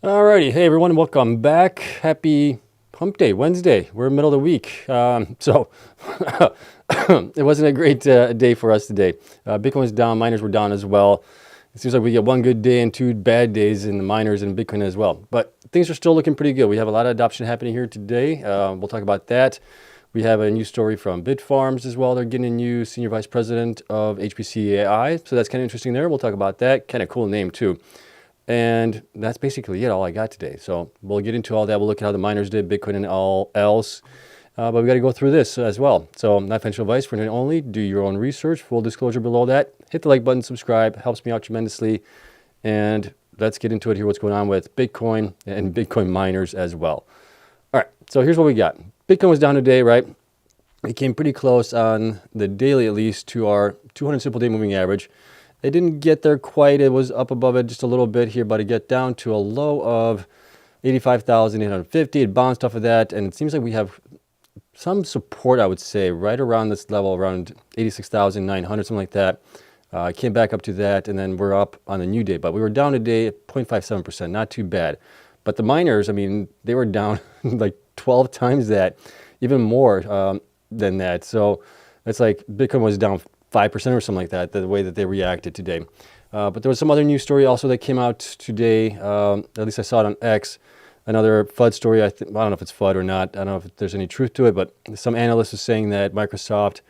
Alrighty, hey everyone, welcome back. Happy Hump Day, Wednesday. We're in the middle of the week. It wasn't a great day for us today. Bitcoin was down, miners were down as well. It seems like we get one good day and two bad days in the miners and Bitcoin as well. But things are still looking pretty good. We have a lot of adoption happening here today. We'll talk about that. We have a new story from Bitfarms as well. They're getting a new senior vice president of HPC AI. So that's kind of interesting there. We'll talk about that. Kind of cool name too. And that's basically it, all I got today. So we'll get into all that. We'll look at how the miners did, Bitcoin and all else. But we got to go through this as well. So not financial advice for anyone only. Do your own research. Full disclosure below that. Hit the like button, subscribe. Helps me out tremendously. And let's get into it here, what's going on with Bitcoin and Bitcoin miners as well. All right, so here's what we got. Bitcoin was down today, right? It came pretty close on the daily, at least, to our 200 simple day moving average. It didn't get there quite. It was up above it just a little bit here, but it got down to a low of 85,850. It bounced off of that, and it seems like we have some support, I would say, right around this level, around 86,900, something like that. Came back up to that, and then we're up on a new day. But we were down today at 0.57%, not too bad. But the miners, I mean, they were down like 12 times that, even more than that. So it's like Bitcoin was down 5% or something like that, the way that they reacted today. But there was some other news story also that came out today. At least I saw it on X. Another FUD story. I don't know if it's FUD or not. I don't know if there's any truth to it, but some analyst is saying that Microsoft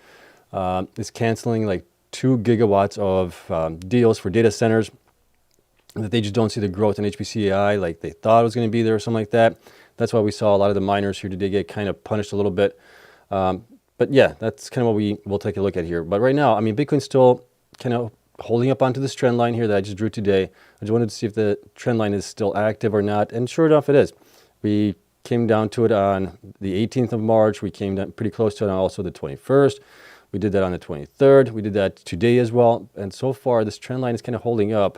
is canceling like 2 gigawatts of deals for data centers, that they just don't see the growth in HPC AI like they thought it was going to be there or something like that. That's why we saw a lot of the miners here today get kind of punished a little bit. But yeah, that's kind of what we'll take a look at here. But right now, I mean, Bitcoin's still kind of holding up onto this trend line here that I just drew today. I just wanted to see if the trend line is still active or not. And sure enough, it is. We came down to it on the 18th of March. We came down pretty close to it on also the 21st. We did that on the 23rd. We did that today as well. And so far, this trend line is kind of holding up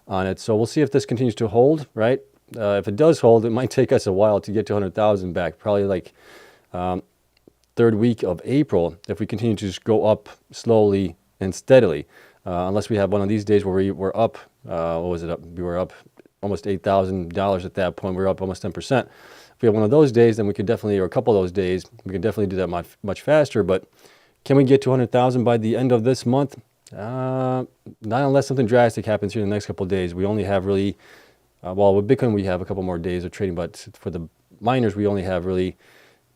on it. So we'll see if this continues to hold, right? If it does hold, it might take us a while to get to 100,000 back, probably like third week of April, if we continue to just go up slowly and steadily, unless we have one of these days where we were up, what was it up? We were up almost $8,000 at that point. We were up almost 10%. If we have one of those days, then we could definitely, or a couple of those days, we could definitely do that much faster. But can we get to 100,000 by the end of this month? Not unless something drastic happens here in the next couple of days. We only have really, well, with Bitcoin, we have a couple more days of trading, but for the miners, we only have really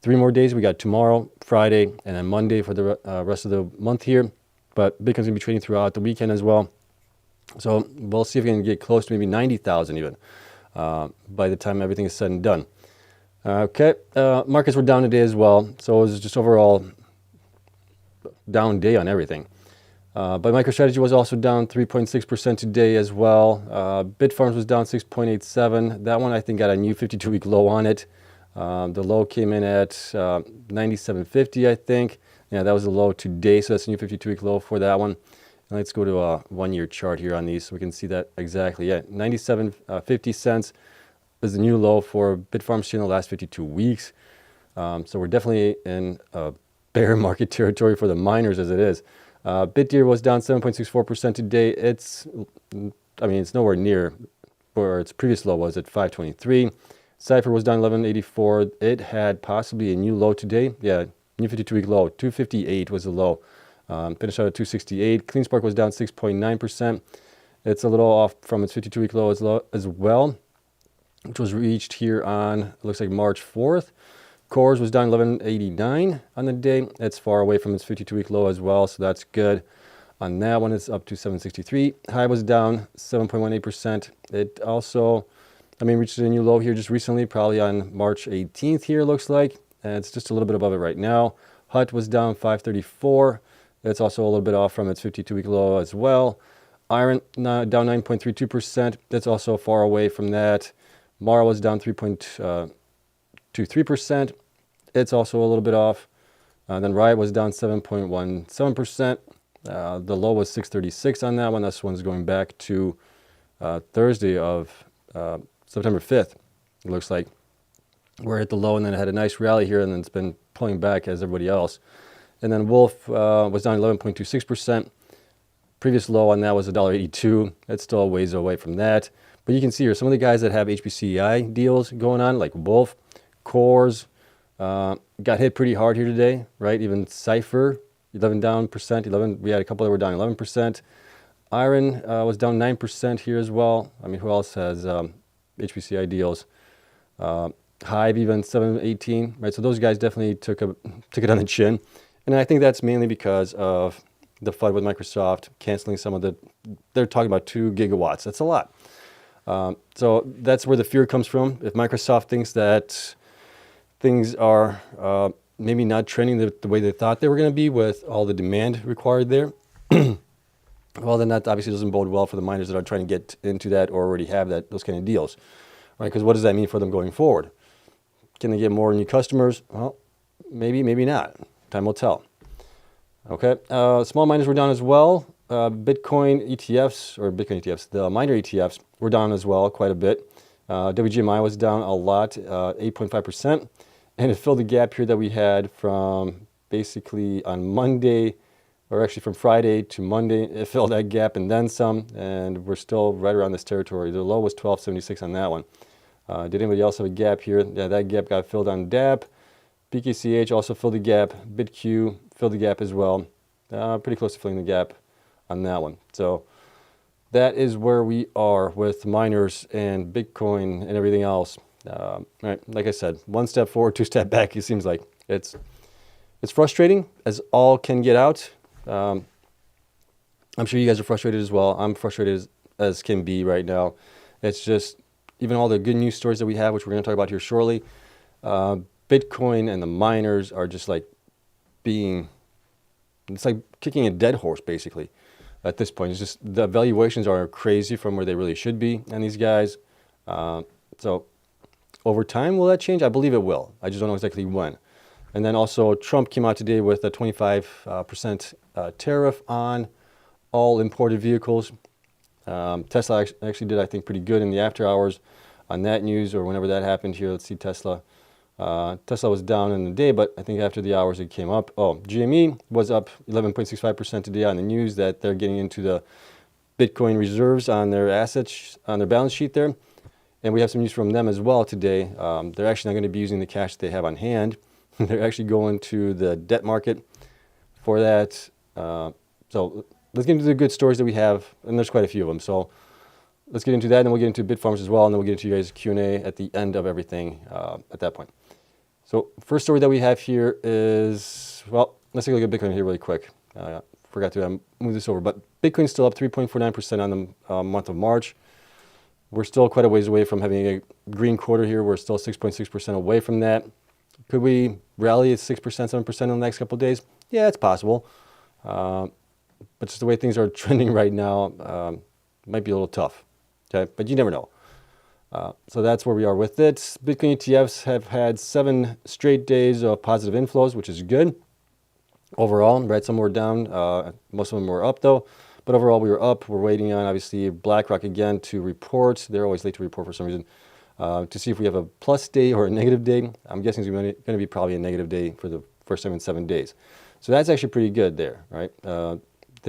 3 more days. We got tomorrow, Friday, and then Monday for the rest of the month here. But Bitcoin's going to be trading throughout the weekend as well. So we'll see if we can get close to maybe 90,000 even by the time everything is said and done. Okay, markets were down today as well. So it was just overall down day on everything. But MicroStrategy was also down 3.6% today as well. Bitfarms was down 6.87. That one I think got a new 52-week low on it. The low came in at 97.50, I think. Yeah, that was the low today, so that's a new 52-week low for that one. And let's go to a 1-year chart here on these so we can see that exactly. Yeah, 97.50 cents is the new low for Bitfarms in the last 52 weeks. So we're definitely in a bear market territory for the miners as it is. BitDeer was down 7.64% today. It's nowhere near where its previous low was at 523. Cypher was down 11.84. It had possibly a new low today. Yeah, new 52-week low. 258 was the low. Finished out at 268. Cleanspark was down 6.9%. It's a little off from its 52-week low as well, which was reached here on, it looks like March 4th. CORZ was down 11.89 on the day. It's far away from its 52-week low as well, so that's good. On that one, it's up to 763. Hive was down 7.18%. It also, reached a new low here just recently, probably on March 18th here, looks like. And it's just a little bit above it right now. HUT was down 534. It's also a little bit off from its 52-week low as well. IREN down 9.32%. That's also far away from that. MARA was down 3.23%. It's also a little bit off. Then Riot was down 7.17%. The low was 636 on that one. This one's going back to Thursday of September 5th, it looks like. We're at the low and then it had a nice rally here and then it's been pulling back as everybody else. And then Wolf was down 11.26%. Previous low on that was $1.82. It's still a ways away from that. But you can see here some of the guys that have HPCI deals going on, like Wolf, CORZ, got hit pretty hard here today, right? Even Cypher, 11 down percent, 11. We had a couple that were down 11%. IREN was down 9% here as well. I mean, who else has HPCI deals? Hive even 7.18, right? So those guys definitely took it on the chin, and I think that's mainly because of the FUD with Microsoft canceling some of the. They're talking about 2 gigawatts. That's a lot. So that's where the fear comes from. If Microsoft thinks that things are maybe not trending the way they thought they were going to be with all the demand required there, well, then that obviously doesn't bode well for the miners that are trying to get into that or already have those kind of deals, right? Because what does that mean for them going forward? Can they get more new customers? Well, maybe, maybe not. Time will tell. Okay, small miners were down as well. Bitcoin ETFs, or Bitcoin ETFs, the miner ETFs were down as well quite a bit. WGMI was down a lot, 8.5%. And it filled the gap here that we had from basically on Monday, or actually from Friday to Monday. It filled that gap and then some, and we're still right around this territory. The low was 1276 on that one. Did anybody else have a gap here? Yeah, that gap got filled on DApp. BKCH also filled the gap. BitQ filled the gap as well. Pretty close to filling the gap on that one. So that is where we are with miners and Bitcoin and everything else. Right, like I said, 1 step forward, 2 step back. It seems like it's frustrating as all can get out. I'm sure you guys are frustrated as well. I'm frustrated as can be right now. It's just even all the good news stories that we have, which we're going to talk about here shortly. Bitcoin and the miners are just like it's like kicking a dead horse basically at this point. It's just the valuations are crazy from where they really should be on these guys. So over time, will that change? I believe it will. I just don't know exactly when. And then also Trump came out today with a 25% tariff on all imported vehicles. Tesla actually did, I think, pretty good in the after hours on that news, or whenever that happened here. Let's see, Tesla. Tesla was down in the day, but I think after the hours it came up. Oh, GME was up 11.65% today on the news that they're getting into the Bitcoin reserves on their assets, on their balance sheet there. And we have some news from them as well today. They're actually not going to be using the cash that they have on hand. They're actually going to the debt market for that. So let's get into the good stories that we have, and there's quite a few of them. So let's get into that, and then we'll get into Bitfarms as well, and then we'll get into you guys' Q&A at the end of everything at that point. So first story that we have here is, well, let's take a look at Bitcoin here really quick. Forgot to move this over, but Bitcoin's still up 3.49% on the month of March. We're still quite a ways away from having a green quarter here. We're still 6.6% away from that. Could we rally at 6%, 7% in the next couple of days? Yeah, it's possible. But just the way things are trending right now, might be a little tough. Okay, but you never know. So that's where we are with it. Bitcoin ETFs have had 7 straight days of positive inflows, which is good. Overall, right, some were down. Most of them were up though. But overall, we were up. We're waiting on, obviously, BlackRock again to report. They're always late to report for some reason. To see if we have a plus day or a negative day. I'm guessing it's going to be probably a negative day for the first time in 7 days. So that's actually pretty good there, right? The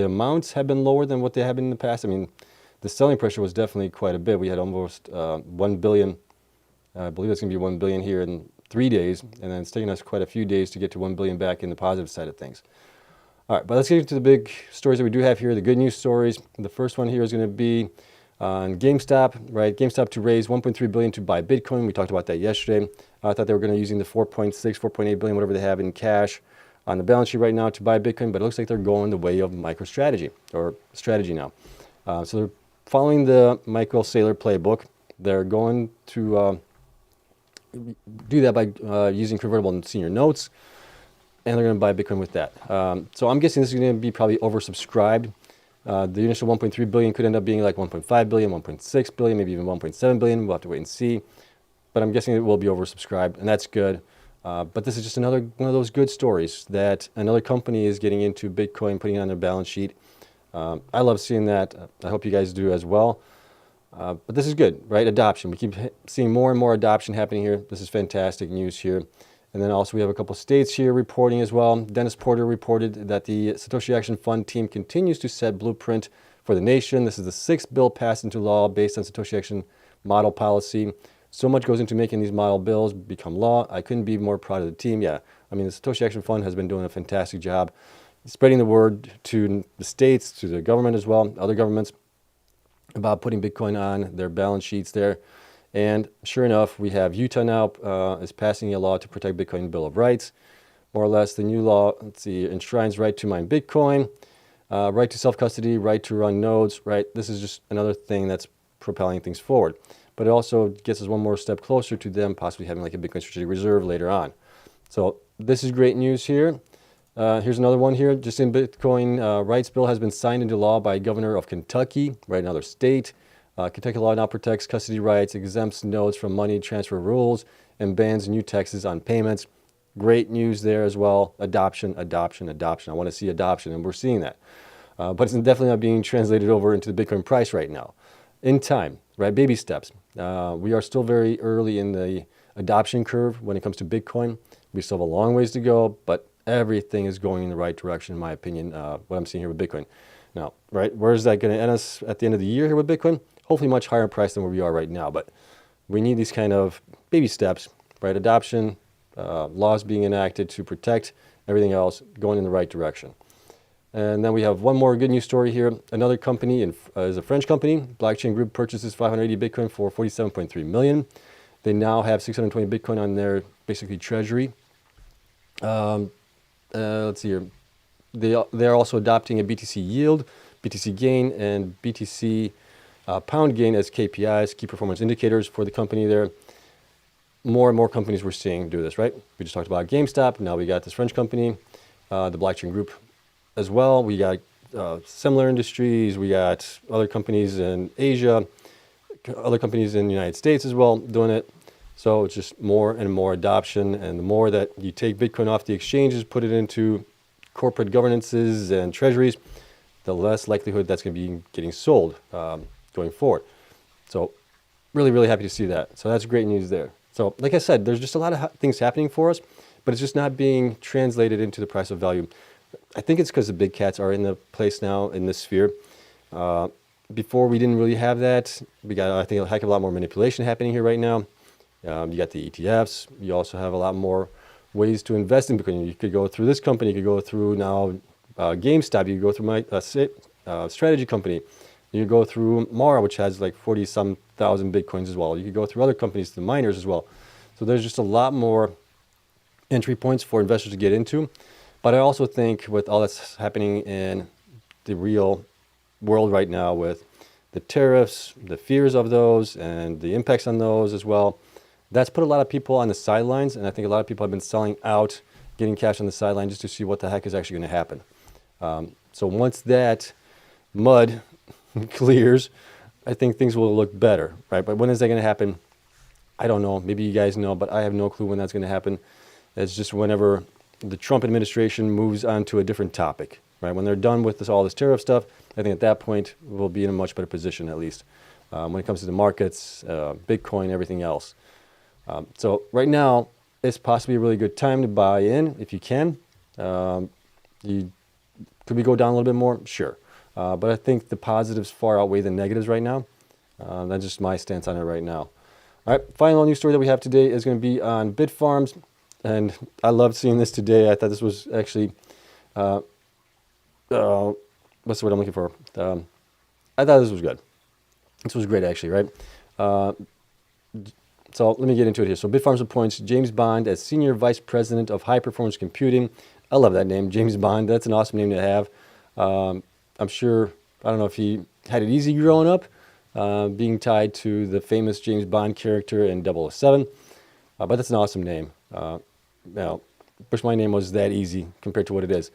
amounts have been lower than what they have been in the past. I mean, the selling pressure was definitely quite a bit. We had almost 1 billion. I believe it's going to be 1 billion here in 3 days. And then it's taken us quite a few days to get to 1 billion back in the positive side of things. All right, but let's get into the big stories that we do have here, the good news stories. The first one here is going to be on GameStop, right? GameStop to raise 1.3 billion to buy Bitcoin. We talked about that yesterday. I thought they were going to be using the 4.6, 4.8 billion, whatever they have in cash on the balance sheet right now to buy Bitcoin, but it looks like they're going the way of MicroStrategy, or strategy now. So they're following the Michael Saylor playbook. They're going to do that by using convertible senior notes, and they're going to buy Bitcoin with that. So I'm guessing this is going to be probably oversubscribed. The initial 1.3 billion could end up being like 1.5 billion, 1.6 billion, maybe even 1.7 billion. We'll have to wait and see. But I'm guessing it will be oversubscribed, and that's good. But this is just another one of those good stories that another company is getting into Bitcoin, putting it on their balance sheet. I love seeing that. I hope you guys do as well. But this is good, right? Adoption. We keep seeing more and more adoption happening here. This is fantastic news here. And then also we have a couple states here reporting as well. Dennis Porter reported that the Satoshi Action Fund team continues to set blueprint for the nation. This is the 6th bill passed into law based on Satoshi Action model policy. So much goes into making these model bills become law. I couldn't be more proud of the team. Yeah, I mean, the Satoshi Action Fund has been doing a fantastic job spreading the word to the states, to the government as well, other governments, about putting Bitcoin on their balance sheets there. And sure enough, we have Utah now is passing a law to protect Bitcoin Bill of Rights. More or less, the new law, let's see, enshrines right to mine Bitcoin, right to self-custody, right to run nodes, right? This is just another thing that's propelling things forward. But it also gets us one more step closer to them possibly having like a Bitcoin strategic reserve later on. So this is great news here. Here's another one here. Just in Bitcoin rights bill has been signed into law by Governor of Kentucky, right, another state. Kentucky law now protects custody rights, exempts nodes from money transfer rules, and bans new taxes on payments. Great news there as well. Adoption, adoption, adoption. I want to see adoption, and we're seeing that. But it's definitely not being translated over into the Bitcoin price right now. In time, right? Baby steps. We are still very early in the adoption curve when it comes to Bitcoin. We still have a long ways to go, but everything is going in the right direction, in my opinion, what I'm seeing here with Bitcoin. Now, right, where is that going to end us at the end of the year here with Bitcoin? Hopefully much higher price than where we are right now, but we need these kind of baby steps, right? Adoption, laws being enacted to protect everything else going in the right direction. And then we have one more good news story here. Another company is a French company. Blockchain Group purchases 580 Bitcoin for 47.3 million. They now have 620 Bitcoin on their basically treasury. Let's see here. They're also adopting a BTC yield, BTC gain, and BTC pound gain as KPIs, key performance indicators for the company there. More and more companies we're seeing do this, right? We just talked about GameStop. Now we got this French company, the Blockchain Group as well. We got similar industries. We got other companies in Asia, other companies in the United States as well doing it. So it's just more and more adoption. And the more that you take Bitcoin off the exchanges, put it into corporate governances and treasuries, the less likelihood that's going to be getting sold going forward. So really, really happy to see that. So that's great news there. So like I said, there's just a lot of things happening for us, but it's just not being translated into the price of value. I think it's because the big cats are in the place now in this sphere. Before we didn't really have that. We got, I think, a heck of a lot more manipulation happening here right now. You got the ETFs. You also have a lot more ways to invest in Bitcoin. You could go through this company. You could go through now GameStop. You could go through my strategy company. You could go through Mara, which has like 40-some thousand Bitcoins as well. You could go through other companies, the miners as well. So there's just a lot more entry points for investors to get into. But I also think with all that's happening in the real world right now with the tariffs, the fears of those, and the impacts on those as well, that's put a lot of people on the sidelines. And I think a lot of people have been selling out, getting cash on the sideline just to see what the heck is actually going to happen. So once that mud clears, I think things will look better, right? But when is that going to happen? I don't know. Maybe you guys know, but I have no clue when that's going to happen. It's just whenever the Trump administration moves on to a different topic, right? When they're done with all this tariff stuff, I think at that point we'll be in a much better position, at least when it comes to the markets, Bitcoin, everything else. So right now, it's possibly a really good time to buy in if you can. Could we go down a little bit more? Sure. But I think the positives far outweigh the negatives right now. That's just my stance on it right now. All right, final news story that we have today is going to be on Bitfarms. And I loved seeing this today. I thought this was actually, what's the word I'm looking for? I thought this was good. This was great, actually, right? So let me get into it here. So Bitfarms appoints James Bond as Senior Vice President of High Performance Computing. I love that name, James Bond. That's an awesome name to have. I'm sure, I don't know if he had it easy growing up, being tied to the famous James Bond character in 007, but that's an awesome name. Wish my name was that easy compared to what it is.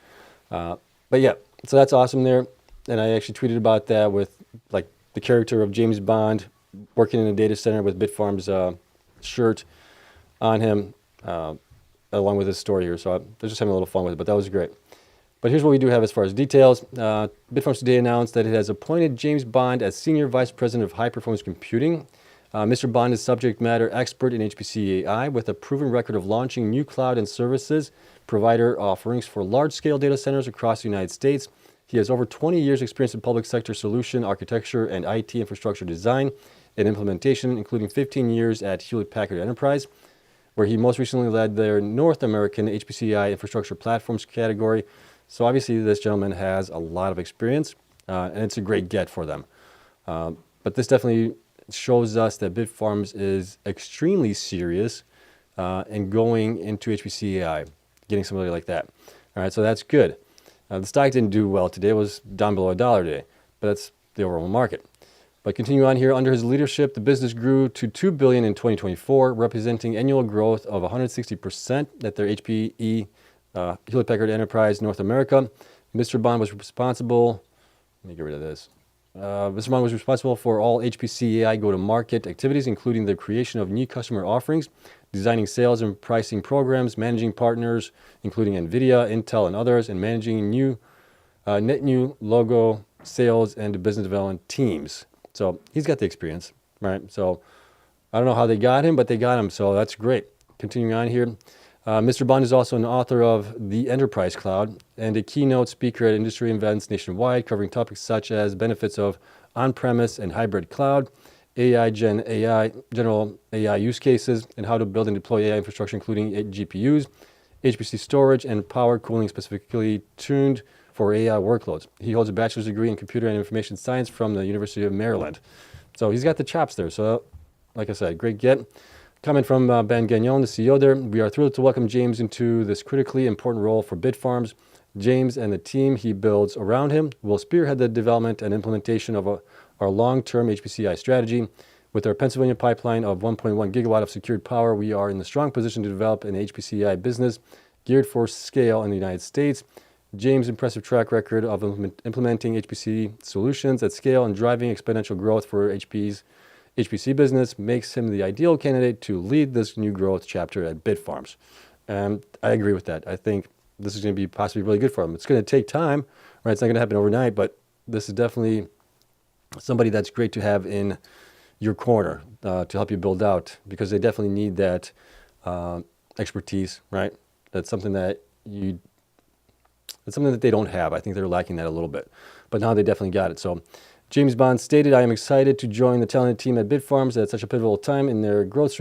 But yeah, so that's awesome there. And I actually tweeted about that with like the character of James Bond working in a data center with Bitfarms shirt on him, along with his story here. So I was just having a little fun with it, but that was great. But here's what we do have as far as details. Bitfarms today announced that it has appointed James Bond as Senior Vice President of High Performance Computing. Mr. Bond is subject matter expert in HPC AI with a proven record of launching new cloud and services provider offerings for large-scale data centers across the United States, He has over 20 years experience in public sector solution architecture and IT infrastructure design and implementation, including 15 years at Hewlett-Packard Enterprise, where he most recently led their North American HPCI infrastructure platforms category. So obviously this gentleman has a lot of experience, and it's a great get for them. But this definitely shows us that Bitfarms is extremely serious in going into HPC-AI, getting somebody like that. All right, so that's good. The stock didn't do well today. It was down below $1 today, but that's the overall market. But continue on here, under his leadership, the business grew to $2 billion in 2024, representing annual growth of 160% at their HPE, Hewlett-Packard Enterprise North America. Mr. Bond was responsible, let me get rid of this. Mr. Bond was responsible for all HPC-AI go-to-market activities, including the creation of new customer offerings, designing sales and pricing programs, managing partners, including NVIDIA, Intel, and others, and managing net new logo sales and business development teams. So he's got the experience, right? So I don't know how they got him, but they got him, so that's great. Continuing on here. Mr. Bond is also an author of The Enterprise Cloud and a keynote speaker at industry events nationwide, covering topics such as benefits of on-premise and hybrid cloud, general AI use cases, and how to build and deploy AI infrastructure, including GPUs, HPC storage, and power cooling specifically tuned for AI workloads. He holds a bachelor's degree in computer and information science from the University of Maryland. So he's got the chops there. So like I said, great get. Comment from Ben Gagnon, the CEO there. We are thrilled to welcome James into this critically important role for Bitfarms. James and the team he builds around him will spearhead the development and implementation of our long-term HPCI strategy. With our Pennsylvania pipeline of 1.1 gigawatt of secured power, we are in the strong position to develop an HPCI business geared for scale in the United States. James' impressive track record of implementing HPC solutions at scale and driving exponential growth for HPC business makes him the ideal candidate to lead this new growth chapter at Bitfarms. And I agree with that. I think this is going to be possibly really good for him. It's going to take time, right? It's not going to happen overnight, but this is definitely somebody that's great to have in your corner to help you build out, because they definitely need that expertise, right? That's something that they don't have. I think they're lacking that a little bit, but now they definitely got it. So James Bond stated, I am excited to join the talented team at Bitfarms at such a pivotal time in their growth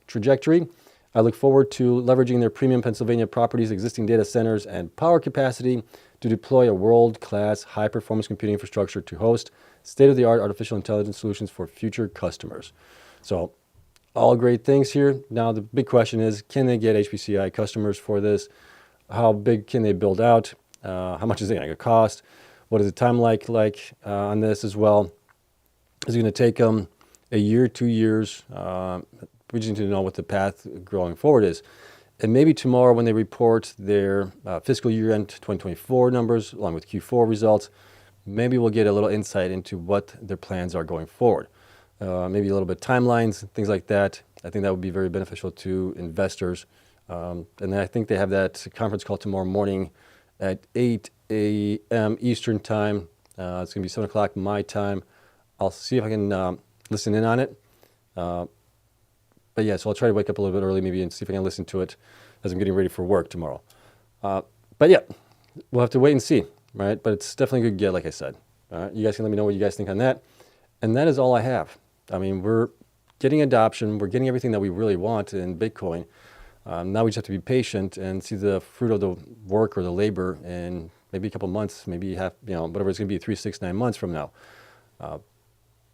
trajectory. I look forward to leveraging their premium Pennsylvania properties, existing data centers, and power capacity to deploy a world-class high-performance computing infrastructure to host state-of-the-art artificial intelligence solutions for future customers. So all great things here. Now the big question is, can they get HPCI customers for this? How big can they build out? How much is it going to cost? What is the time like on this as well? Is it going to take them a year, 2 years? We just need to know what the path going forward is. And maybe tomorrow when they report their fiscal year-end 2024 numbers along with Q4 results, maybe we'll get a little insight into what their plans are going forward. Maybe a little bit timelines, things like that. I think that would be very beneficial to investors. And then I think they have that conference call tomorrow morning at 8 a.m. Eastern time. It's going to be 7 o'clock my time. I'll see if I can listen in on it. But yeah, so I'll try to wake up a little bit early maybe and see if I can listen to it as I'm getting ready for work tomorrow. But yeah, we'll have to wait and see, right? But it's definitely a good get, like I said. All right, you guys can let me know what you guys think on that. And that is all I have. I mean, we're getting adoption. We're getting everything that we really want in Bitcoin. Now we just have to be patient and see the fruit of the work or the labor in maybe a couple months, maybe whatever it's going to be, 3, 6, 9 months from now.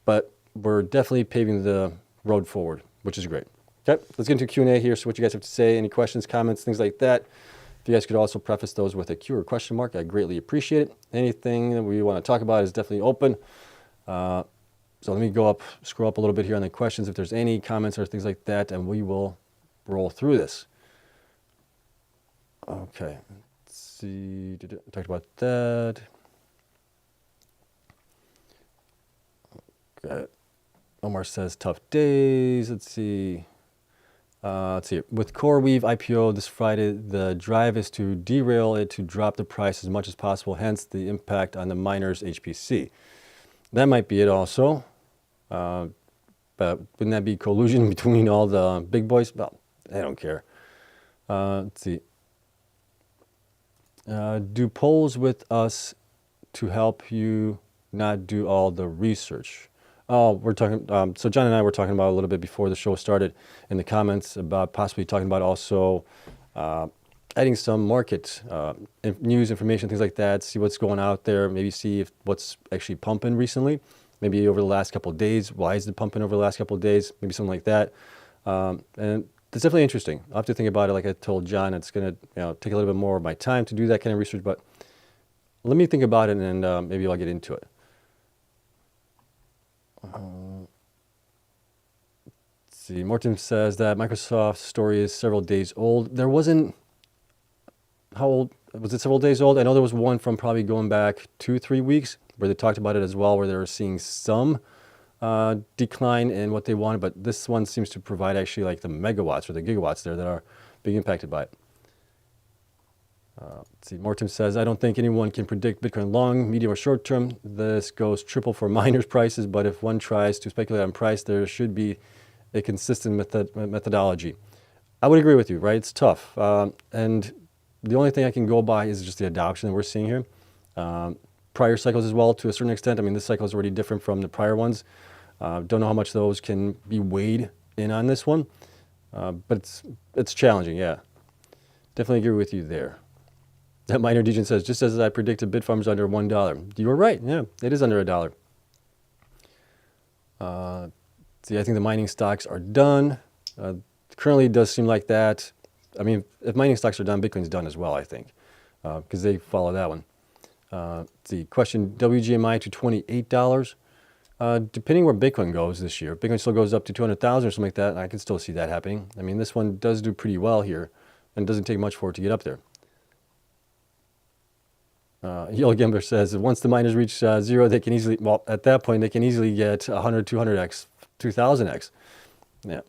But we're definitely paving the road forward, which is great. Okay, let's get into Q&A here. So what you guys have to say, any questions, comments, things like that. If you guys could also preface those with a Q or question mark, I greatly appreciate it. Anything that we want to talk about is definitely open. So let me scroll up a little bit here on the questions if there's any comments or things like that, and we will roll through this. Okay, let's see. Talked about that. Okay. Omar says tough days. Let's see. With CoreWeave IPO this Friday, the drive is to derail it to drop the price as much as possible, hence the impact on the miners' HPC. That might be it also. But wouldn't that be collusion between all the big boys? Well, I don't care. Let's see. Do polls with us to help you not do all the research. Oh, we're talking, so John and I were talking about a little bit before the show started in the comments about possibly talking about also adding some market news, information, things like that, see what's going out there, maybe see if what's actually pumping recently, maybe over the last couple of days. Why is it pumping over the last couple of days? Maybe something like that. And it's definitely interesting. I'll have to think about it. Like I told John, it's going to take a little bit more of my time to do that kind of research, but let me think about it and maybe I'll get into it. Let's see, Morton says that Microsoft's story is several days old. There wasn't, how old, was it several days old? I know there was one from probably going back 2-3 weeks where they talked about it as well, where they were seeing some decline in what they wanted, but this one seems to provide actually like the megawatts or the gigawatts there that are being impacted by it. Let's see, Morton says, I don't think anyone can predict Bitcoin long, medium, or short term. This goes triple for miners' prices, but if one tries to speculate on price, there should be a consistent methodology. I would agree with you, right? It's tough. And the only thing I can go by is just the adoption that we're seeing here. Prior cycles as well, to a certain extent. I mean, this cycle is already different from the prior ones. Don't know how much those can be weighed in on this one, but it's challenging, yeah. Definitely agree with you there. That miner Dejan says, just as I predicted, Bitfarms under $1. You were right, yeah, it is under $1. See, I think the mining stocks are done. Currently, it does seem like that. I mean, if mining stocks are done, Bitcoin's done as well, I think, because they follow that one. Let's see, question, WGMI to $28. Depending where Bitcoin goes this year, if Bitcoin still goes up to 200,000 or something like that, I can still see that happening. I mean, this one does do pretty well here, and it doesn't take much for it to get up there. Yellow Gambler says, once the miners reach zero, they can easily, well, at that point, they can easily get 100, 200x, 2000x. Yeah.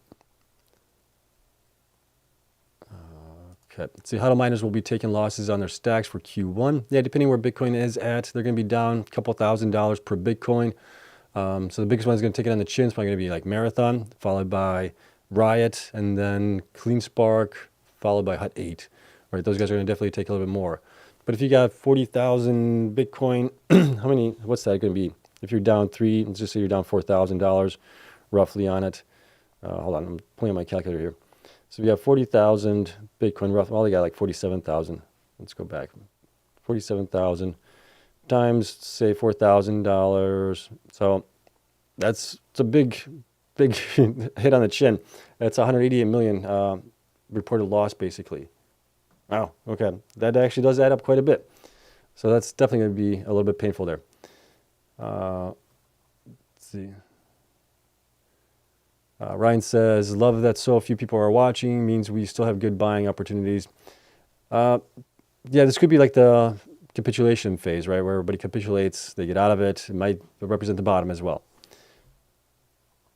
Okay. Let's see, HODL miners will be taking losses on their stacks for Q1. Yeah, depending where Bitcoin is at, they're going to be down a couple $1,000s per Bitcoin. So the biggest one is going to take it on the chin. It's probably going to be like Marathon, followed by Riot, and then Cleanspark, followed by Hut 8. Right, those guys are going to definitely take a little bit more. But if you got 40,000 Bitcoin, how many, what's that going to be? If you're down let's just say you're down $4,000 roughly on it. Hold on, I'm pulling out my calculator here. So if you have 40,000 Bitcoin, roughly, well, they got like 47,000. Let's go back. 47,000 times, say, $4,000. So it's a big hit on the chin. That's 188 million reported loss, basically. Wow, okay. That actually does add up quite a bit. So that's definitely going to be a little bit painful there. Let's see. Ryan says, love that so few people are watching, means we still have good buying opportunities. Yeah, this could be like the capitulation phase, right? Where everybody capitulates, they get out of it. It might represent the bottom as well.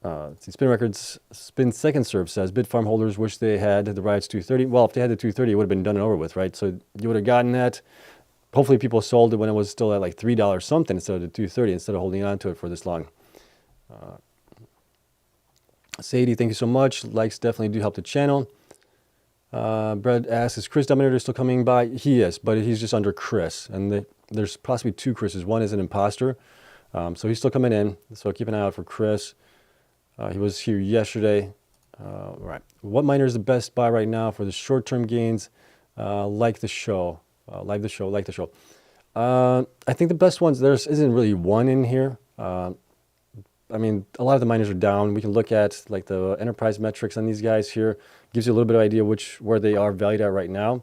Let's see, Spin Records, Spin Second Serve says, Bitfarm holders wish they had the Riot's 230. Well, if they had the 230, it would have been done and over with, right? So you would have gotten that. Hopefully people sold it when it was still at like $3 something instead of the 230, instead of holding on to it for this long. Sadie, thank you so much. Likes definitely do help the channel. Brad asks, is Chris Dominator still coming by? He is, but he's just under Chris. And there's possibly two Chris's. One is an imposter. So he's still coming in. So keep an eye out for Chris. He was here yesterday. Right. What miner is the best buy right now for the short-term gains? Like the show. Like the show. I think the best ones, there isn't really one in here. I mean, a lot of the miners are down. We can look at like the enterprise metrics on these guys here. Gives you a little bit of idea where they are valued at right now.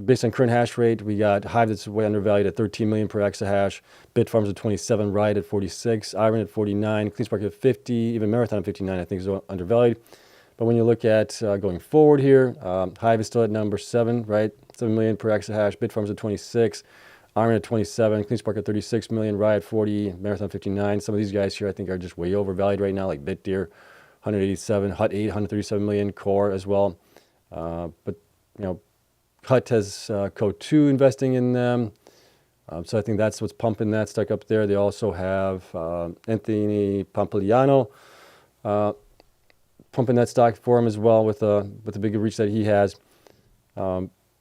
Based on current hash rate, we got Hive that's way undervalued at 13 million per exahash, Bitfarms at 27, Riot at 46, IREN at 49, Cleanspark at 50, even Marathon at 59 I think is undervalued. But when you look at going forward here, Hive is still at number 7, right? 7 million per exahash, Bitfarms at 26, IREN at 27, Cleanspark at 36 million, Riot 40, Marathon 59. Some of these guys here I think are just way overvalued right now, like BitDeer, 187, Hut 8, 137 million, Core as well. But, you know, Hut has Code 2 investing in them. So I think that's what's pumping that stock up there. They also have Anthony Pompliano pumping that stock for him as well with the big reach that he has.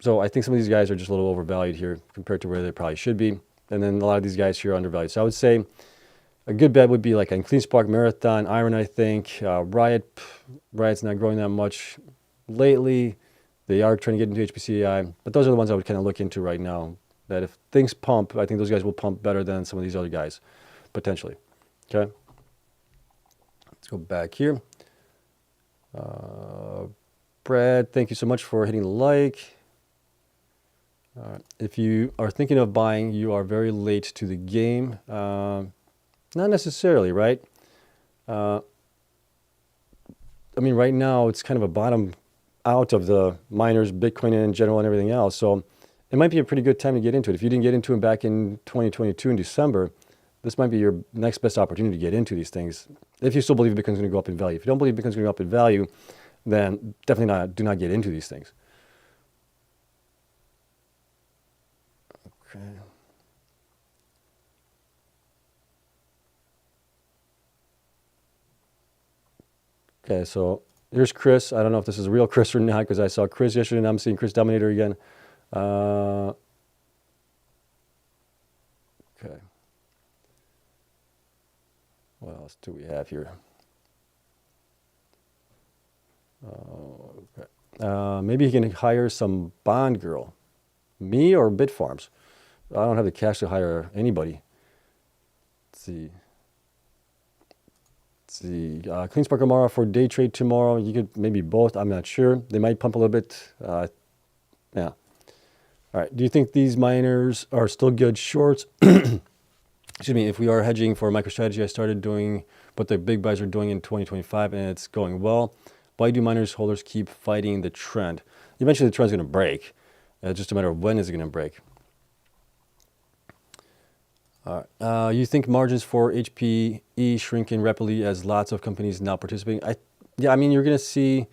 So I think some of these guys are just a little overvalued here compared to where they probably should be. and then a lot of these guys here are undervalued. So I would say a good bet would be like on Cleanspark, Marathon, IREN, I think. Riot, Riot's not growing that much lately. They are trying to get into HPCI, but those are the ones I would kind of look into right now. That if things pump, I think those guys will pump better than some of these other guys, potentially. Okay. Let's go back here. Brad, thank you so much for hitting like. If you are thinking of buying, you are very late to the game. Not necessarily, right? I mean, right now it's kind of a bottom out of the miners, Bitcoin in general, and everything else. So it might be a pretty good time to get into it. If you didn't get into it back in 2022 in December, this might be your next best opportunity to get into these things. If you still believe Bitcoin's going to go up in value. If you don't believe Bitcoin's going to go up in value, then definitely do not get into these things. Okay. Okay, so here's Chris. I don't know if this is a real Chris or not because I saw Chris yesterday and I'm seeing Chris Dominator again. Okay. What else do we have here? Okay. Maybe he can hire some Bond girl. Me or Bitfarms? I don't have the cash to hire anybody. Let's see. Cleanspark tomorrow for day trade tomorrow. You could maybe both. I'm not sure. They might pump a little bit. Yeah. All right. Do you think these miners are still good shorts? Excuse me. If we are hedging for MicroStrategy, I started doing what the big buys are doing in 2025, and it's going well. Why do miners holders keep fighting the trend? Eventually, the trend's going to break. It's just a matter of when is it going to break. You think margins for HPE shrinking rapidly as lots of companies now participating? Yeah, I mean, you're going to see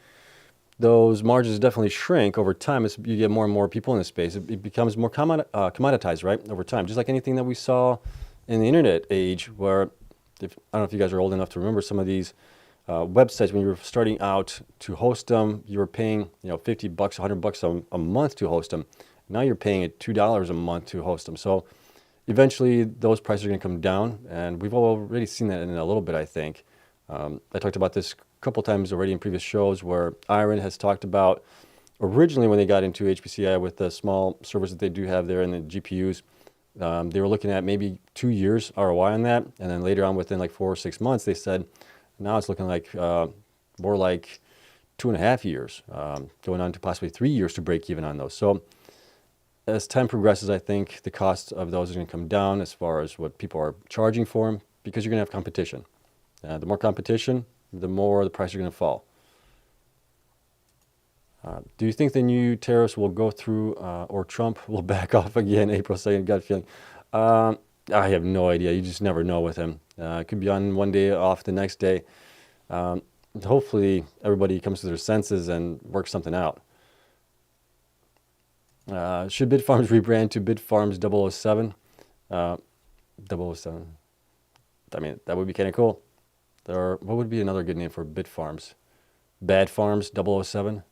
those margins definitely shrink over time as you get more and more people in the space. It becomes more commoditized, right, over time. Just like anything that we saw in the internet age where, I don't know if you guys are old enough to remember some of these websites when you were starting out to host them, you were paying $50, $100 a month to host them. Now you're paying at $2 a month to host them. So eventually those prices are going to come down, and we've already seen that in a little bit, I think. I talked about this a couple times already in previous shows where IREN has talked about originally when they got into HPCI with the small servers that they do have there and the GPUs, they were looking at maybe 2 years ROI on that, and then later on within like 4 or 6 months they said now it's looking like more like 2.5 years, going on to possibly 3 years to break even on those. So as time progresses, I think the cost of those is going to come down as far as what people are charging for them, because you're going to have competition. The more competition, the more the price are going to fall. Do you think the new tariffs will go through or Trump will back off again April 2nd? Gut feeling. I have no idea. You just never know with him. It could be on one day, off the next day. Hopefully everybody comes to their senses and works something out. Should Bitfarms rebrand to Bitfarms 007? 007. I mean, that would be kind of cool. What would be another good name for Bitfarms? Bad Farms 007?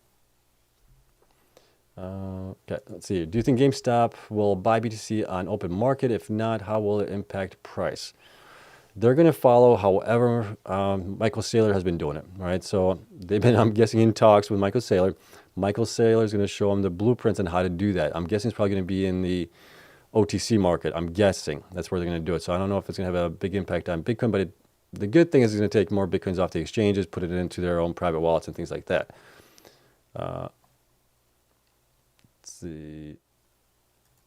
Okay, let's see. Do you think GameStop will buy BTC on open market? If not, how will it impact price? They're going to follow however Michael Saylor has been doing it, right? So they've been, I'm guessing, in talks with Michael Saylor. Michael Saylor is going to show them the blueprints on how to do that. I'm guessing it's probably going to be in the OTC market. I'm guessing that's where they're going to do it. So I don't know if it's going to have a big impact on Bitcoin, but the good thing is it's going to take more Bitcoins off the exchanges, put it into their own private wallets and things like that. Let's see.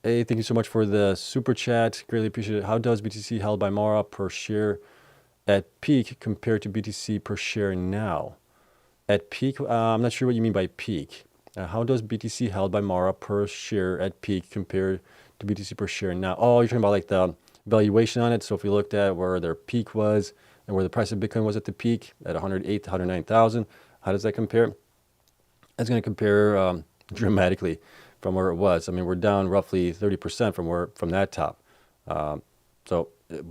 Hey, thank you so much for the super chat. Greatly appreciate it. How does BTC held by Mara per share at peak compare to BTC per share now? At peak, I'm not sure what you mean by peak. How does BTC held by Mara per share at peak compare to BTC per share now? Oh, you're talking about like the valuation on it. So if we looked at where their peak was and where the price of Bitcoin was at the peak at 108 to 109,000, how does that compare? That's going to compare dramatically from where it was. I mean, we're down roughly 30% from that top. So I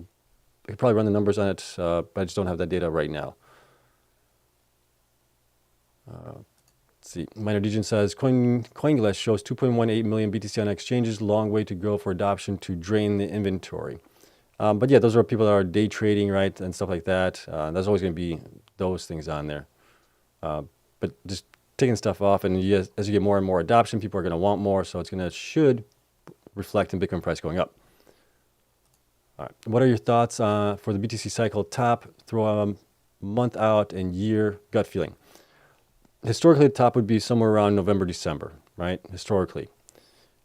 could probably run the numbers on it, but I just don't have that data right now. Let's see. Minor Degen says CoinGlass shows 2.18 million BTC on exchanges. Long way to go for adoption to drain the inventory. But yeah, those are people that are day trading, right, and stuff like that. There's always going to be those things on there. But just taking stuff off, and as you get more and more adoption, people are going to want more, so should reflect in Bitcoin price going up. All right. What are your thoughts for the BTC cycle top? Throw a month out and year gut feeling. Historically, the top would be somewhere around November, December, right? Historically.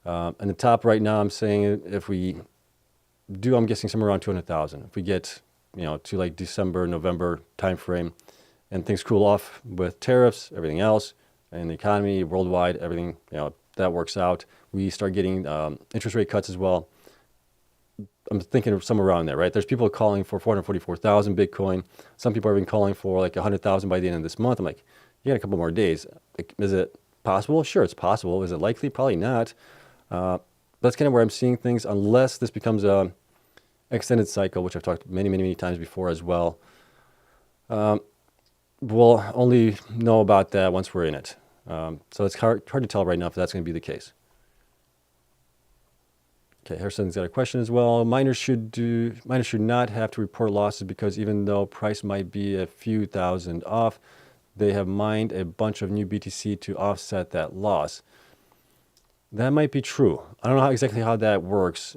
And the top right now, I'm saying if we do, I'm guessing somewhere around 200,000. If we get, to like December, November timeframe, and things cool off with tariffs, everything else, and the economy worldwide, everything, that works out. We start getting interest rate cuts as well. I'm thinking of somewhere around there, right? There's people calling for 444,000 Bitcoin. Some people are even calling for like 100,000 by the end of this month. I'm like, you got a couple more days. Is it possible? Sure, it's possible. Is it likely? Probably not. That's kind of where I'm seeing things, unless this becomes a extended cycle, which I've talked many times before as well. We'll only know about that once we're in it. So it's hard to tell right now if that's going to be the case. Okay, Harrison's got a question as well. Miners should not have to report losses because even though price might be a few thousand off, they have mined a bunch of new BTC to offset that loss. That might be true. I don't know exactly how that works.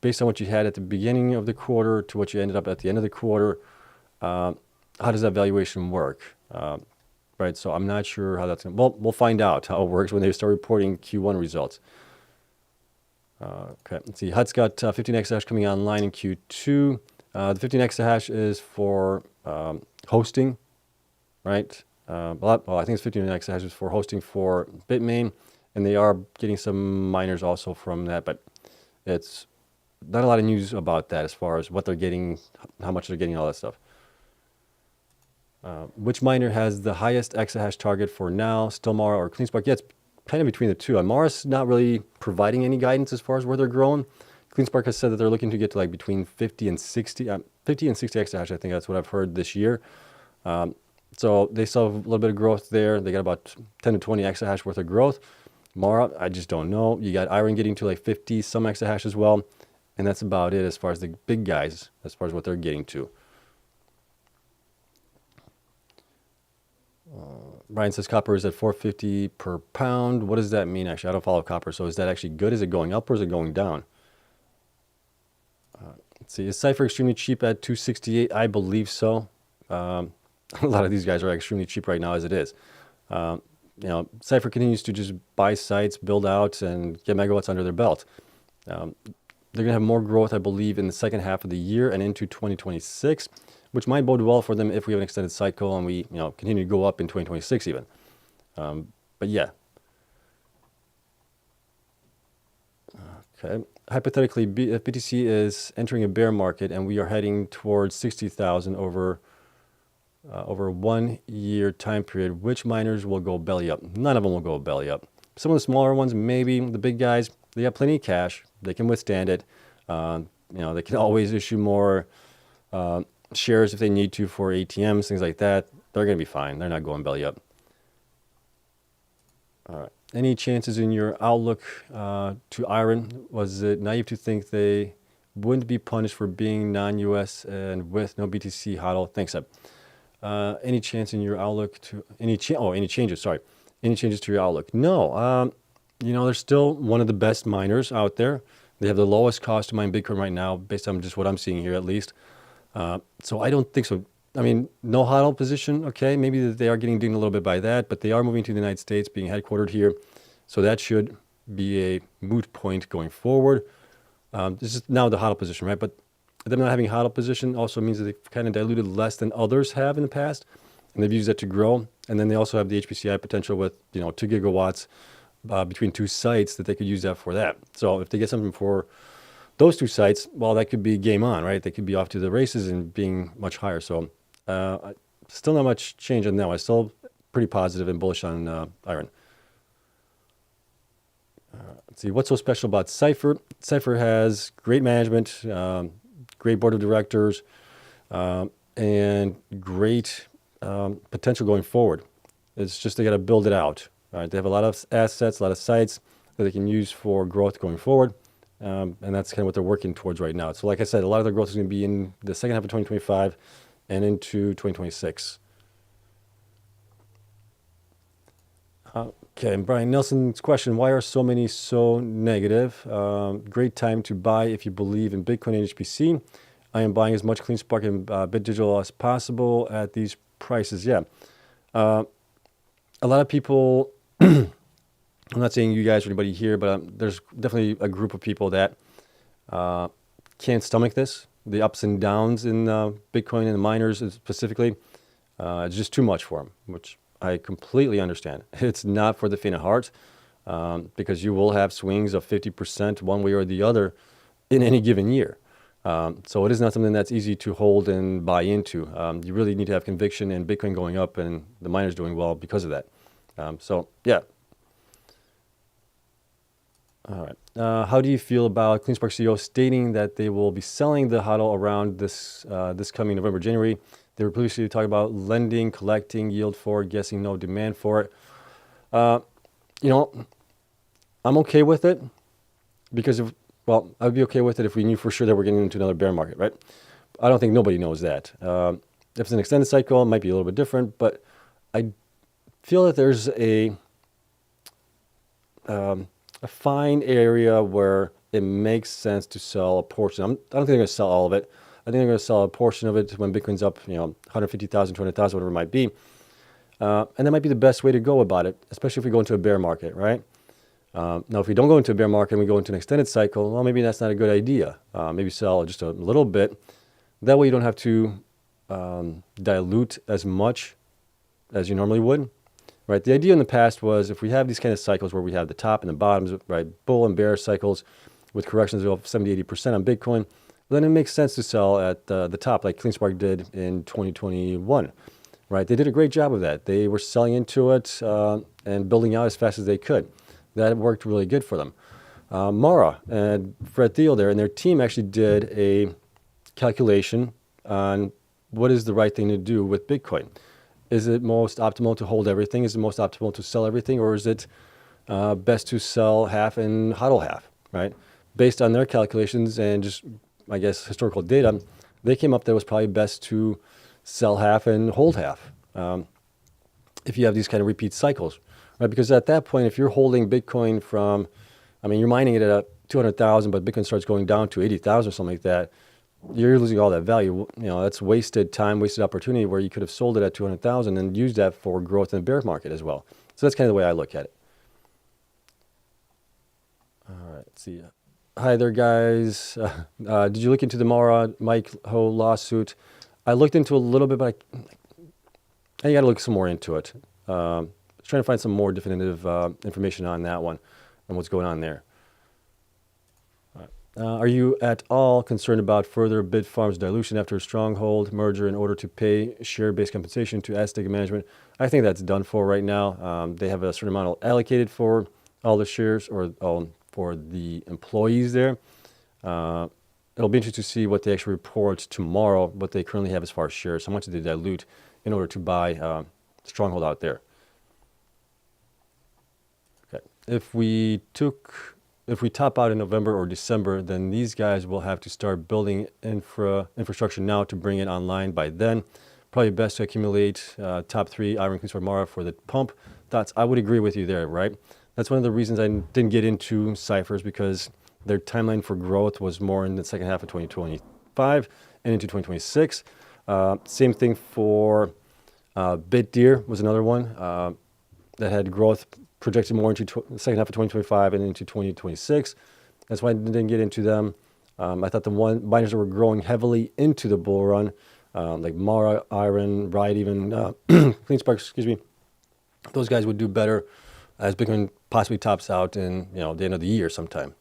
Based on what you had at the beginning of the quarter to what you ended up at the end of the quarter, how does that valuation work? Right, so I'm not sure how that's going to... Well, we'll find out how it works when they start reporting Q1 results. Okay, let's see. HUD's got 15 exahash coming online in Q2. The 15 exahash is for hosting, right? Well, I think it's 15 exahash is for hosting for Bitmain, and they are getting some miners also from that, but it's not a lot of news about that as far as what they're getting, how much they're getting, all that stuff. Which miner has the highest exahash target for now, still Mara or Cleanspark? Yeah, it's kind of between the two. Mara's not really providing any guidance as far as where they're growing. Cleanspark has said that they're looking to get to like between 50 and 60 exahash. I think that's what I've heard this year. So they still have a little bit of growth there. They got about 10 to 20 exahash worth of growth. Mara, I just don't know. You got IREN getting to like 50 some exahash as well. And that's about it as far as the big guys, as far as what they're getting to. Brian says copper is at 450 per pound. What does that mean, actually? I don't follow copper. So is that actually good? Is it going up or is it going down? Let's see. Is Cypher extremely cheap at 268? I believe so. A lot of these guys are extremely cheap right now as it is. Cypher continues to just buy sites, build out, and get megawatts under their belt. They're going to have more growth, I believe, in the second half of the year and into 2026. Which might bode well for them if we have an extended cycle and we, continue to go up in 2026 even. But yeah. Okay. Hypothetically, if BTC is entering a bear market and we are heading towards 60,000 over a 1 year time period, which miners will go belly up? None of them will go belly up. Some of the smaller ones, maybe. The big guys, they have plenty of cash. They can withstand it. They can always issue more shares if they need to for ATMs, things like that. They're going to be fine. They're not going belly up. All right. Any chances in your outlook to IREN? Was it naive to think they wouldn't be punished for being non-US and with no BTC hodl? Thanks, Seb. Any chance in your outlook to any changes? Sorry, any changes to your outlook? No. They're still one of the best miners out there. They have the lowest cost to mine Bitcoin right now, based on just what I'm seeing here, at least. So I don't think so. I mean, no hodl position, okay, maybe they are getting dinged a little bit by that, but they are moving to the United States, being headquartered here. So that should be a moot point going forward. This is now the hodl position, right? But them not having hodl position also means that they've kind of diluted less than others have in the past, and they've used that to grow. And then they also have the HPCI potential with, 2 gigawatts between two sites that they could use that for that. So if they get something for those two sites, well, that could be game on, right? They could be off to the races and being much higher. So still not much change on that. I'm still pretty positive and bullish on IREN. Let's see, what's so special about Cypher? Cypher has great management, great board of directors, and great potential going forward. It's just they got to build it out. All right, they have a lot of assets, a lot of sites that they can use for growth going forward. And that's kind of what they're working towards right now. So like I said, a lot of their growth is going to be in the second half of 2025 and into 2026. Okay, and Brian Nelson's question, why are so many so negative? Great time to buy if you believe in Bitcoin and HPC. I am buying as much Cleanspark and BitDigital as possible at these prices. Yeah. A lot of people, I'm not saying you guys or anybody here, but there's definitely a group of people that can't stomach this, the ups and downs in Bitcoin and the miners specifically. It's just too much for them, which I completely understand. It's not for the faint of heart, because you will have swings of 50% one way or the other in any given year. So it is not something that's easy to hold and buy into. You really need to have conviction in Bitcoin going up and the miners doing well because of that. So yeah. All right. How do you feel about Cleanspark CEO stating that they will be selling the HODL around this coming November, January? They were previously talking about lending, collecting yield for it, guessing no demand for it. You know, I'm okay with it because well, I'd be okay with it if we knew for sure that we're getting into another bear market, right? I don't think nobody knows that. If it's an extended cycle, it might be a little bit different, but I feel that there's a fine area where it makes sense to sell a portion. I don't think they're going to sell all of it. I think they're going to sell a portion of it when Bitcoin's up, 150,000, 200,000, whatever it might be. And that might be the best way to go about it, especially if we go into a bear market, right? Now, if we don't go into a bear market and we go into an extended cycle, well, maybe that's not a good idea. Maybe sell just a little bit. That way you don't have to dilute as much as you normally would, right? The idea in the past was if we have these kind of cycles where we have the top and the bottoms, right, bull and bear cycles with corrections of 70, 80% on Bitcoin, then it makes sense to sell at the top like Cleanspark did in 2021, right? They did a great job of that. They were selling into it and building out as fast as they could. That worked really good for them. Mara and Fred Thiel there and their team actually did a calculation on what is the right thing to do with Bitcoin. Is it most optimal to hold everything? Is it most optimal to sell everything? Or is it best to sell half and HODL half, right? Based on their calculations and just, I guess, historical data, they came up that it was probably best to sell half and hold half if you have these kind of repeat cycles, right? Because at that point, if you're holding Bitcoin from, you're mining it at 200,000, but Bitcoin starts going down to 80,000 or something like that, you're losing all that value. That's wasted time, wasted opportunity where you could have sold it at 200,000 and used that for growth in the bear market as well. So that's kind of the way I look at it. All right, let's see. Hi there, guys. Did you look into the Mara Mike Ho lawsuit? I looked into a little bit, but I got to look some more into it. Trying to find some more definitive information on that one and what's going on there. Are you at all concerned about further Bitfarms dilution after a Stronghold merger in order to pay share-based compensation to SDIG management? I think that's done for right now. They have a certain amount allocated for all the shares or for the employees there. It'll be interesting to see what they actually report tomorrow, what they currently have as far as shares, how much they dilute in order to buy Stronghold out there. Okay. If we top out in November or December, then these guys will have to start building infrastructure now to bring it online by then. Probably best to accumulate top 3 IREN, Cleanspark, Mara for the pump. I would agree with you there, right? That's one of the reasons I didn't get into ciphers, because their timeline for growth was more in the second half of 2025 and into 2026. Same thing for BitDeer was another one that had growth projected more into the second half of 2025 and into 2026. That's why I didn't get into them. I thought the miners that were growing heavily into the bull run, like Mara, IREN, Riot, even Cleanspark, those guys would do better as Bitcoin possibly tops out in the end of the year sometime.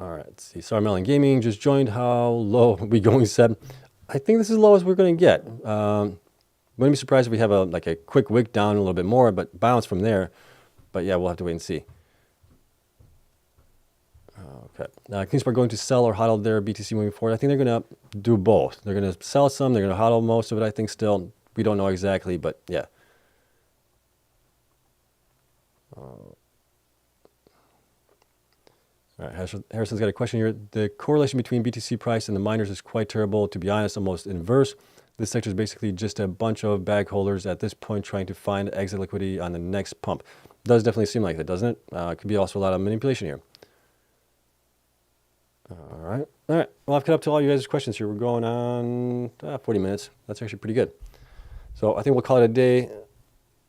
All right, let's see. Sorry, Melon Gaming just joined. How low are we going, Seb? I think this is as low as we're going to get. Wouldn't be surprised if we have a quick wick down a little bit more, but bounce from there. But yeah, we'll have to wait and see. Okay. Cleanspark going to sell or hodl their BTC moving forward. I think they're going to do both. They're going to sell some. They're going to hodl most of it. I think still. We don't know exactly, but yeah. All right, Harrison's got a question here. The correlation between BTC price and the miners is quite terrible. To be honest, almost inverse. This sector is basically just a bunch of bag holders at this point trying to find exit liquidity on the next pump. Does definitely seem like that, doesn't it? It could be also a lot of manipulation here. All right. Well, I've caught up to all you guys' questions here. We're going on 40 minutes. That's actually pretty good. So I think we'll call it a day.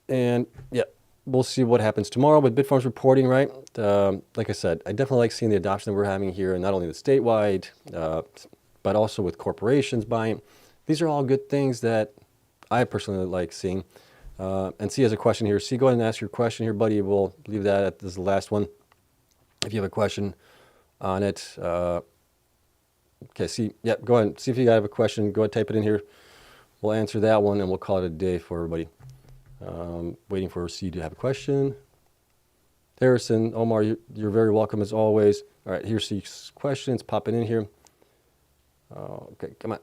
And yeah, we'll see what happens tomorrow with Bitfarms reporting, right? Like I said, I definitely like seeing the adoption that we're having here, and not only the statewide, but also with corporations buying. These are all good things that I personally like seeing. And C has a question here. C, go ahead and ask your question here, buddy. We'll leave that as the last one. If you have a question on it. Okay, C, yeah, go ahead. See if you have a question. Go ahead, type it in here. We'll answer that one, and we'll call it a day for everybody. Waiting for C to have a question. Harrison, Omar, you're very welcome as always. All right, here's C's questions. Pop it in here. Okay, come on.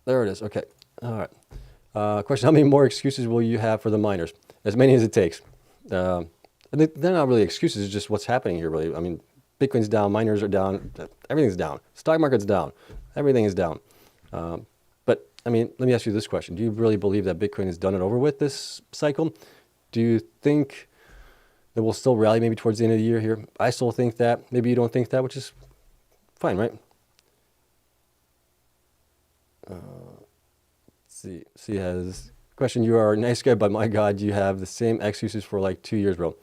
There it is. Okay. All right. Question, how many more excuses will you have for the miners? As many as it takes. They're not really excuses, it's just what's happening here, really. I mean, Bitcoin's down, miners are down, everything's down. Stock market's down, everything is down. But, I mean, let me ask you this question. Do you really believe that Bitcoin is done and over with this cycle? Do you think that we'll still rally maybe towards the end of the year here? I still think that. Maybe you don't think that, which is fine, right? See has question. You are a nice guy, but my God, you have the same excuses for like 2 years, bro.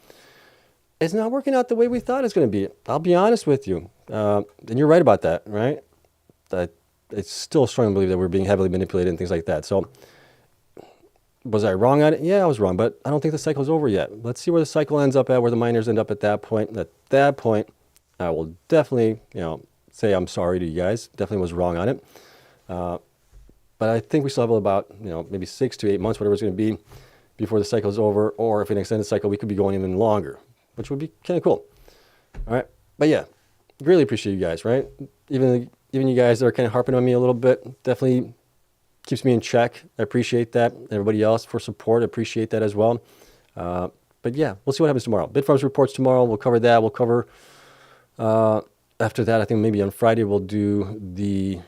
It's not working out the way we thought it's going to be. I'll be honest with you. And you're right about that, right? It's still strong to believe that we're being heavily manipulated and things like that. So was I wrong on it? Yeah, I was wrong, but I don't think the cycle's over yet. Let's see where the cycle ends up at, where the miners end up at that point. At that point, I will definitely, say I'm sorry to you guys. Definitely was wrong on it. But I think we still have about, maybe 6 to 8 months, whatever it's going to be, before the cycle is over. Or if an extended cycle, we could be going even longer, which would be kind of cool. All right. But yeah, really appreciate you guys, right? Even you guys that are kind of harping on me a little bit, definitely keeps me in check. I appreciate that. Everybody else for support, I appreciate that as well. But yeah, we'll see what happens tomorrow. Bitfarms reports tomorrow. We'll cover that. We'll cover, after that, I think maybe on Friday, we'll do the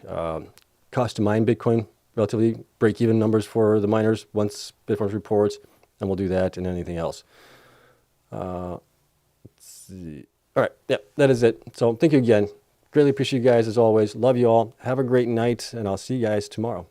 cost to mine Bitcoin, relatively break-even numbers for the miners once Bitfarms reports, and we'll do that and anything else. Let's see. All right, yeah, that is it. So thank you again. Greatly appreciate you guys as always. Love you all. Have a great night, and I'll see you guys tomorrow.